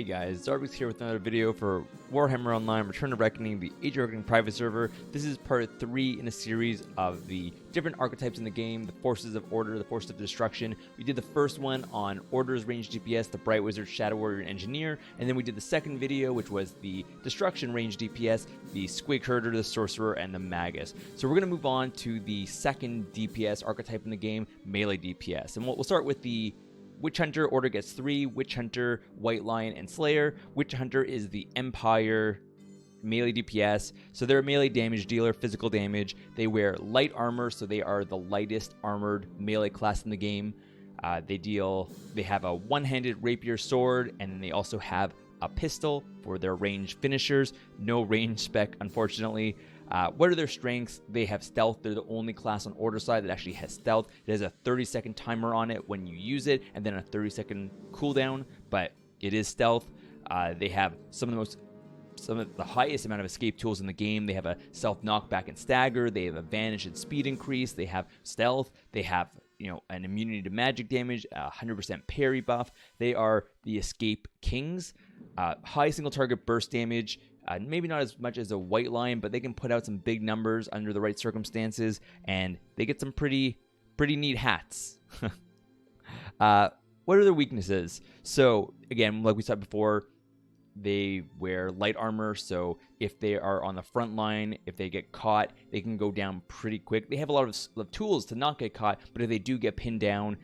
Hey guys, Zarbix here with another video for Warhammer Online Return to Reckoning, the Age of Reckoning private server. This is part 3 in a series of the different archetypes in the game, the Forces of Order, the Forces of Destruction. We did the first one on Order's Ranged DPS, the Bright Wizard, Shadow Warrior, and Engineer, and then we did the second video, which was the Destruction Ranged DPS, the Squig Herder, the Sorcerer, and the Magus. So we're going to move on to the second DPS archetype in the game, Melee DPS. And we'll start with the Witch Hunter. Order gets 3, Witch Hunter, White Lion, and Slayer. Witch Hunter is the Empire melee DPS, so they're a melee damage dealer, physical damage. They wear light armor, so they are the lightest armored melee class in the game. They have a one-handed rapier sword, and then they also have a pistol for their ranged finishers. No range spec, unfortunately. What are their strengths? They have stealth. They're the only class on Order side that actually has stealth. It has a 30-second timer on it when you use it, and then a 30-second cooldown, but it is stealth. They have some of the highest amount of escape tools in the game. They have a self knockback and stagger. They have a vanish and speed increase. They have stealth. They have an immunity to magic damage, 100% parry buff. They are the escape kings. High single target burst damage. Maybe not as much as a White Lion, but they can put out some big numbers under the right circumstances, and they get some pretty neat hats. What are their weaknesses? So again, like we said before, they wear light armor, so if they are on the front line, if they get caught, they can go down pretty quick. They have a lot of tools to not get caught, but if they do get pinned down,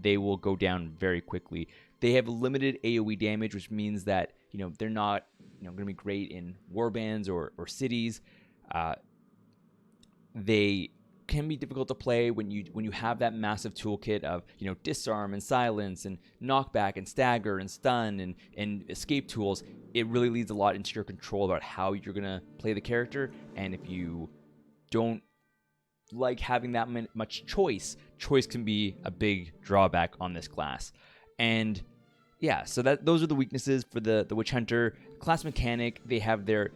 they will go down very quickly. They have limited AoE damage, which means that they're not going to be great in warbands or cities. They can be difficult to play when you have that massive toolkit of disarm and silence and knockback and stagger and stun and escape tools. It really leads a lot into your control about how you're going to play the character, and if you don't like having that much choice can be a big drawback on this class. And yeah, so those are the weaknesses for the Witch Hunter. Class mechanic, they have their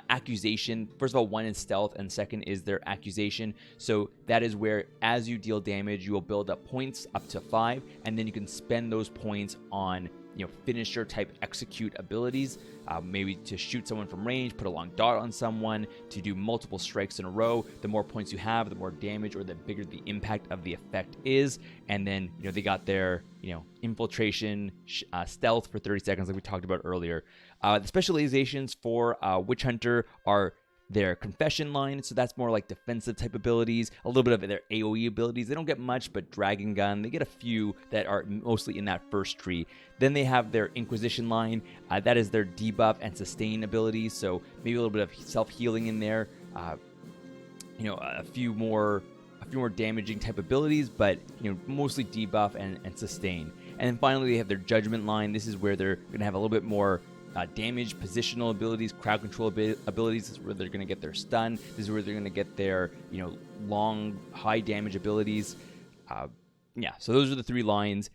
accusation. First of all, one is stealth, and second is their accusation. So that is where, as you deal damage, you will build up points up to 5, and then you can spend those points on finisher type execute abilities, maybe to shoot someone from range, put a long dot on someone, to do multiple strikes in a row. The more points you have, the more damage or the bigger the impact of the effect is. And then they got their infiltration, stealth for 30 seconds like we talked about earlier. The specializations for Witch Hunter are their confession line, so that's more like defensive type abilities, a little bit of their AoE abilities. They don't get much, but Dragon Gun, they get a few that are mostly in that first tree. Then they have their Inquisition line, that is their debuff and sustain abilities, so maybe a little bit of self-healing in there, a few more damaging type abilities, but mostly debuff and sustain. And then finally they have their Judgment line. This is where they're going to have a little bit more damage, positional abilities, crowd control abilities. This is where they're going to get their stun. This is where they're going to get their long, high damage abilities. So those are the 3 lines.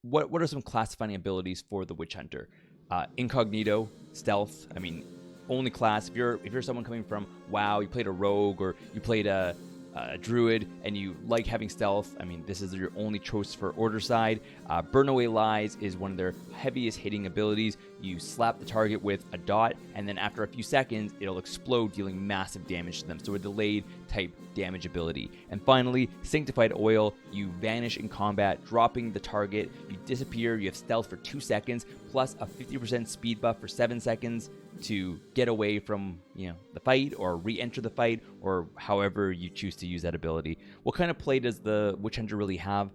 What are some classifying abilities for the Witch Hunter? Incognito, stealth. I mean, only class. If you're someone coming from WoW, you played a rogue or you played a druid and you like having stealth, I mean, this is your only choice for Order side. Burn Away Lies is one of their heaviest hitting abilities. You slap the target with a dot, and then after a few seconds it'll explode, dealing massive damage to them, so a delayed type damage ability. And finally, Sanctified Oil. You vanish in combat, dropping the target, you disappear, you have stealth for 2 seconds plus a 50% speed buff for 7 seconds to get away from the fight or re-enter the fight, or however you choose to use that ability. What kind of play does the Witch Hunter really have?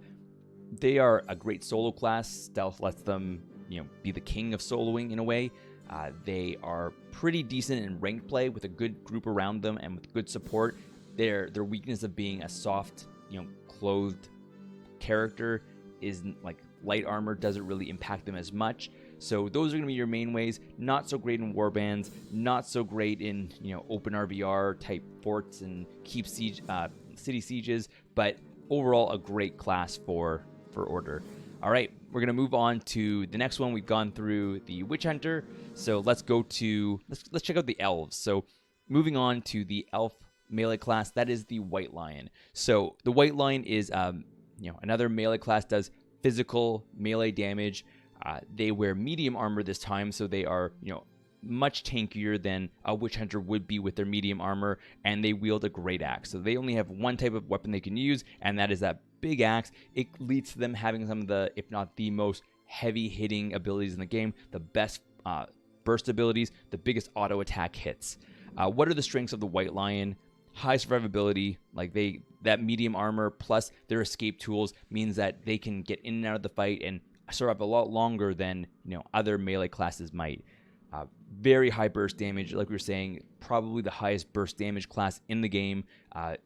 They are a great solo class. Stealth lets them be the king of soloing in a way. They are pretty decent in ranked play with a good group around them and with good support. Their weakness of being a soft clothed character is like light armor doesn't really impact them as much. So those are going to be your main ways. Not so great in warbands, not so great in open RVR type forts and keep siege, city sieges, but overall a great class for Order. All right, we're going to move on to the next one. We've gone through the Witch Hunter, so let's check out the Elves. So moving on to the Elf melee class, that is the White Lion. So the White Lion is another melee class, does physical melee damage. They wear medium armor this time, so they are, much tankier than a witch hunter would be with their medium armor, and they wield a great axe. So they only have one type of weapon they can use, and that is that big axe. It leads to them having some of the, if not the most heavy hitting abilities in the game, the best burst abilities, the biggest auto attack hits. What are the strengths of the White Lion? High survivability, that medium armor plus their escape tools means that they can get in and out of the fight and survive a lot longer than other melee classes might. Very high burst damage, like we were saying, probably the highest burst damage class in the game.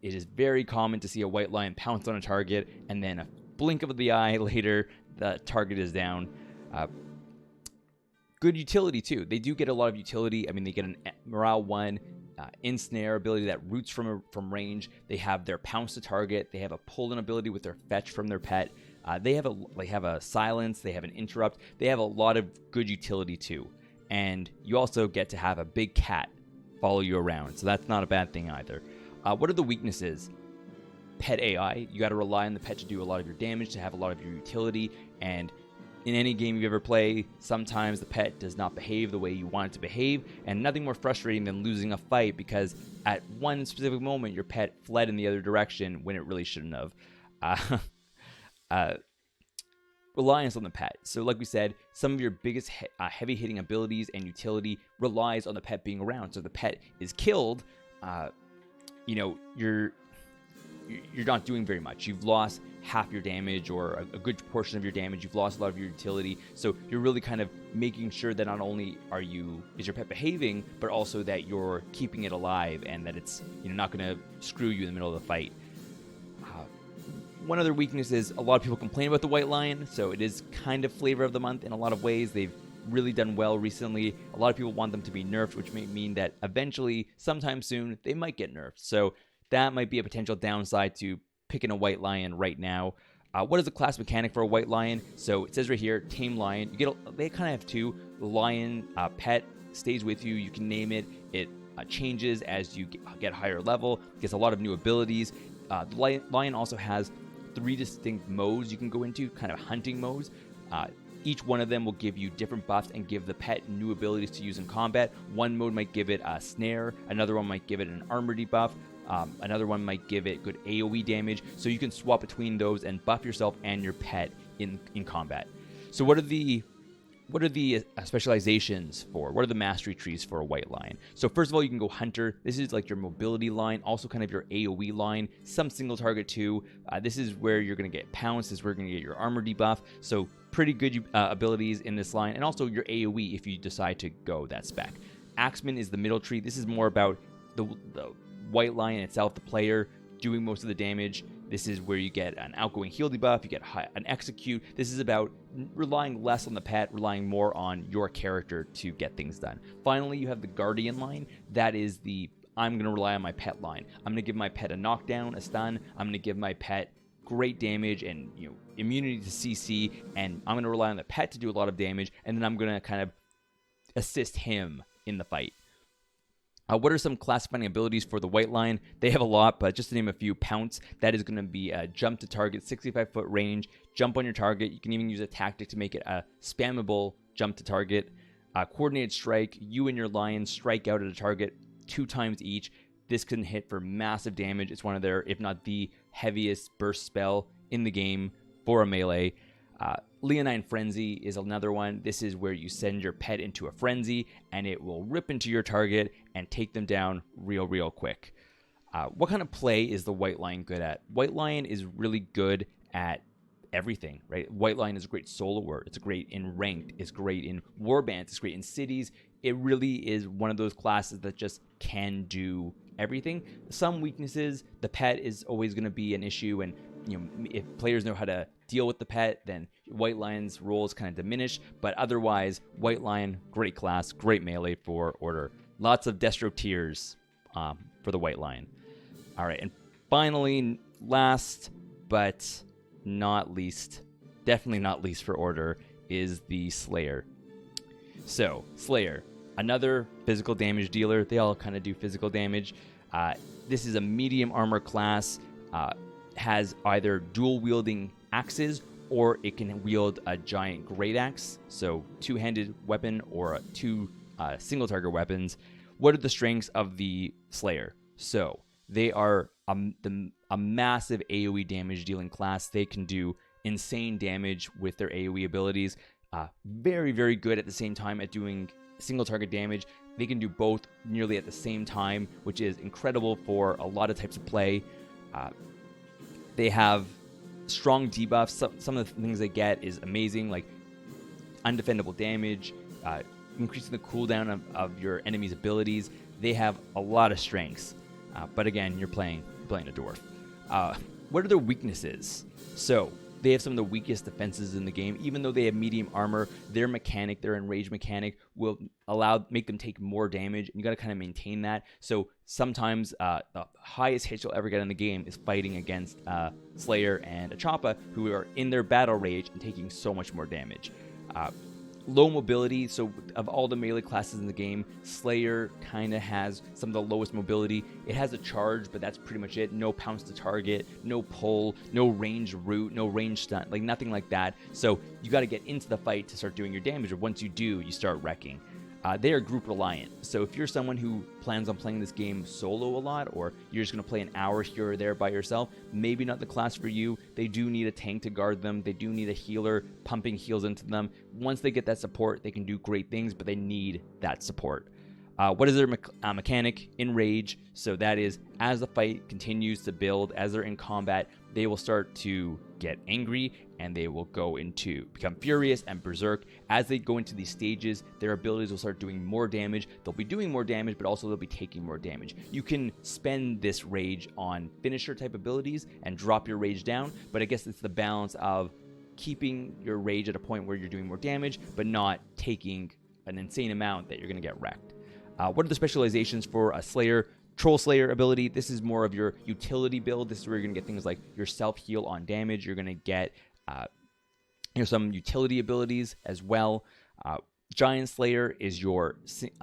It is very common to see a White Lion pounce on a target, and then a blink of the eye later, the target is down. Good utility, too. They do get a lot of utility. I mean, they get an Morale 1 Ensnare ability that roots from range. They have their Pounce to target. They have a pull-in ability with their Fetch from their pet. They have a Silence. They have an Interrupt. They have a lot of good utility, too. And you also get to have a big cat follow you around, so that's not a bad thing either. What are the weaknesses? Pet AI. You got to rely on the pet to do a lot of your damage, to have a lot of your utility, and in any game you ever play, sometimes the pet does not behave the way you want it to behave, and nothing more frustrating than losing a fight because at one specific moment your pet fled in the other direction when it really shouldn't have. Reliance on the pet. So like we said, some of your biggest heavy-hitting abilities and utility relies on the pet being around. So if the pet is killed, you're not doing very much. You've lost half your damage or a good portion of your damage. You've lost a lot of your utility. So you're really kind of making sure that not only is your pet behaving, but also that you're keeping it alive and that it's not going to screw you in the middle of the fight. One other weakness is a lot of people complain about the White Lion, so it is kind of flavor of the month in a lot of ways. They've really done well recently. A lot of people want them to be nerfed, which may mean that eventually, sometime soon, they might get nerfed. So that might be a potential downside to picking a White Lion right now. What is the class mechanic for a White Lion? So it says right here, Tame Lion. They kind of have two. The lion pet stays with you. You can name it. It changes as you get higher level. Gets a lot of new abilities. The lion also has 3 distinct modes you can go into, kind of hunting modes. Each one of them will give you different buffs and give the pet new abilities to use in combat. One mode might give it a snare, another one might give it an armor debuff, another one might give it good AoE damage, so you can swap between those and buff yourself and your pet in combat. So what are the specializations for? What are the mastery trees for a White Lion? So first of all, you can go Hunter. This is like your mobility line, also kind of your AoE line, some single target too. This is where you're going to get Pounce. This is where you're going to get your armor debuff. So pretty good abilities in this line, and also your AoE if you decide to go that spec. Axman is the middle tree. This is more about the White Lion itself, the player, doing most of the damage. This is where you get an outgoing heal debuff, you get an execute. This is about relying less on the pet, relying more on your character to get things done. Finally, you have the Guardian line. That is I'm going to rely on my pet line. I'm going to give my pet a knockdown, a stun. I'm going to give my pet great damage and immunity to CC, and I'm going to rely on the pet to do a lot of damage, and then I'm going to kind of assist him in the fight. What are some classifying abilities for the White Lion? They have a lot, but just to name a few: Pounce, that is going to be a jump to target, 65-foot range, jump on your target. You can even use a tactic to make it a spammable jump to target. Coordinated Strike, you and your lion strike out at a target 2 times each. This can hit for massive damage. It's one of their, if not the heaviest burst spell in the game for a melee. Leonine Frenzy is another one. This is where you send your pet into a frenzy and it will rip into your target and take them down real quick. What kind of play is the White Lion good at? White Lion is really good at everything, right? White Lion is a great soloer. It's great in ranked. It's great in warbands. It's great in cities. It really is one of those classes that just can do everything. Some weaknesses, the pet is always going to be an issue, and if players know how to deal with the pet, then White Lion's role is kind of diminished. But otherwise, White Lion, great class, great melee for Order. Lots of Destro tiers for the White Lion. All right, and finally, last but not least, definitely not least for Order, is the Slayer. So, Slayer, another physical damage dealer. They all kind of do physical damage. This is a medium armor class. Has either dual wielding axes or it can wield a giant great axe, so two-handed weapon or two single target weapons. What are the strengths of the Slayer? So they are a massive AoE damage dealing class. They can do insane damage with their AoE abilities. Very, very good at the same time at doing single target damage. They can do both nearly at the same time, which is incredible for a lot of types of play. They have strong debuffs. Some of the things they get is amazing, like undefendable damage, increasing the cooldown of your enemy's abilities. They have a lot of strengths. But again, you're playing a dwarf. What are their weaknesses? So they have some of the weakest defenses in the game. Even though they have medium armor, their enrage mechanic will make them take more damage, and you got to kind of maintain that. So sometimes the highest hit you'll ever get in the game is fighting against Slayer and Achapa, who are in their battle rage and taking so much more damage. Low mobility, so of all the melee classes in the game, Slayer kind of has some of the lowest mobility. It has a charge, but that's pretty much it. No pounce to target, no pull, no range root, no range stun, like nothing like that. So you got to get into the fight to start doing your damage, or once you do, you start wrecking. They are group reliant. So if you're someone who plans on playing this game solo a lot, or you're just going to play an hour here or there by yourself, maybe not the class for you. They do need a tank to guard them. They do need a healer pumping heals into them. Once they get that support, they can do great things, but they need that support. What is their mechanic? Enrage. So that is, as the fight continues to build, as they're in combat, they will start to get angry, and they will become furious and berserk. As they go into these stages, their abilities will start doing more damage. They'll be doing more damage, but also they'll be taking more damage. You can spend this rage on finisher type abilities and drop your rage down, but I guess it's the balance of keeping your rage at a point where you're doing more damage, but not taking an insane amount that you're going to get wrecked. What are the specializations for a Slayer? Troll Slayer ability, this is more of your utility build. This is where you're going to get things like your self-heal on damage. You're going to get some utility abilities as well. Giant Slayer is your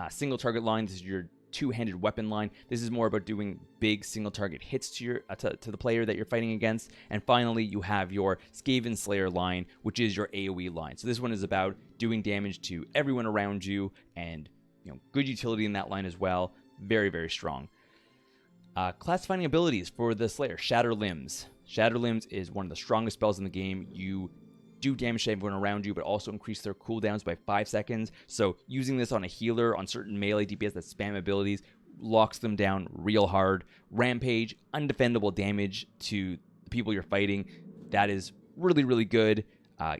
single target line. This is your two-handed weapon line. This is more about doing big single target hits to the player that you're fighting against. And finally, you have your Skaven Slayer line, which is your AoE line. So this one is about doing damage to everyone around you, and good utility in that line as well. Very, very strong. Class-defining abilities for the Slayer. Shatter Limbs. Shatter Limbs is one of the strongest spells in the game. You do damage to everyone around you, but also increase their cooldowns by 5 seconds. So using this on a healer, on certain melee DPS that spam abilities, locks them down real hard. Rampage, undefendable damage to the people you're fighting. That is really, really good.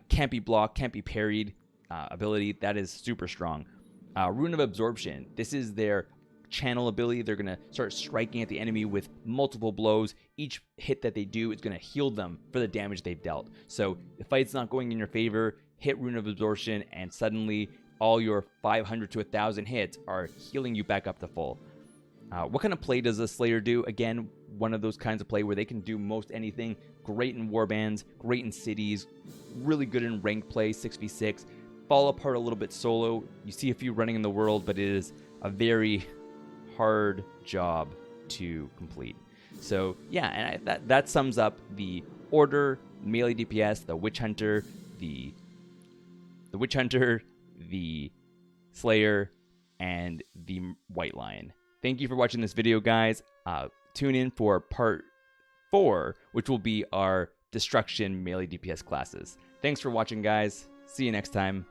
Can't be blocked, can't be parried ability. That is super strong. Rune of Absorption. This is their channel ability. They're going to start striking at the enemy with multiple blows. Each hit that they do is going to heal them for the damage they've dealt. So the fight's not going in your favor, hit Rune of Absorption, and suddenly all your 500 to 1,000 hits are healing you back up to full. What kind of play does a Slayer do? Again, one of those kinds of play where they can do most anything. Great in warbands, great in cities, really good in ranked play, 6v6. Fall apart a little bit solo. You see a few running in the world, but it is a very hard job to complete. So yeah, and that sums up the Order Melee DPS, the Witch Hunter, the Slayer, and the White Lion. Thank you for watching this video, guys. Tune in for part 4, which will be our Destruction Melee DPS classes. Thanks for watching, guys. See you next time.